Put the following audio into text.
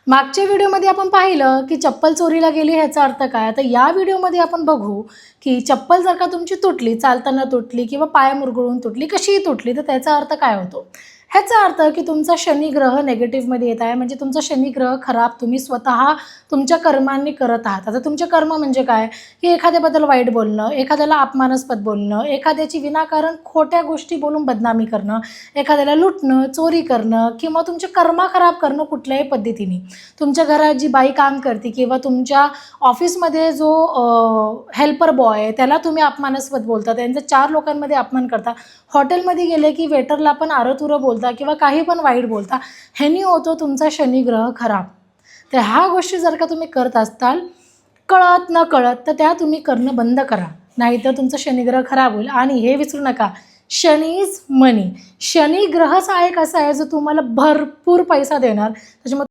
मागच्या व्हिडिओमध्ये आपण पाहिलं की चप्पल चोरीला गेली ह्याचा अर्थ काय. आता या व्हिडिओमध्ये आपण बघू की चप्पल जर का तुमची तुटली, चालताना तुटली किंवा पाय मुरगळून तुटली, कशीही तुटली, तर त्याचा अर्थ काय होतो. ह्याचा अर्थ की तुमचा शनिग्रह नेगेटिव्हमध्ये येत आहे. म्हणजे तुमचा शनिग्रह खराब तुम्ही स्वतः तुमच्या कर्मांनी करत आहात. आता तुमचे कर्म म्हणजे काय, की एखाद्याबद्दल वाईट बोलणं, एखाद्याला अपमानास्पद बोलणं, एखाद्याची विनाकारण खोट्या गोष्टी बोलून बदनामी करणं, एखाद्याला लुटणं, चोरी करणं किंवा तुमचे कर्म खराब करणं कुठल्याही पद्धतीने. तुमच्या घरात जी बाई काम करते किंवा तुमच्या ऑफिसमध्ये जो हेल्पर बॉय आहे त्याला तुम्ही अपमानास्पद बोलता, त्यांचा 4 लोकांमध्ये अपमान करता, हॉटेलमध्ये गेले की वेटरला पण आरतुरं बोलता किंवा काही पण वाईट बोलता, ह्यानी होतो तुमचा शनिग्रह खराब. तर ह्या गोष्टी जर का तुम्ही करत असताल कळत न कळत, तर त्या तुम्ही करणं बंद करा, नाहीतर तुमचा शनिग्रह खराब होईल. आणि हे विसरू नका, शनी इज मनी. शनी ग्रहच एक असा आहे जो तुम्हाला भरपूर पैसा देणार. त्याच्यामुळे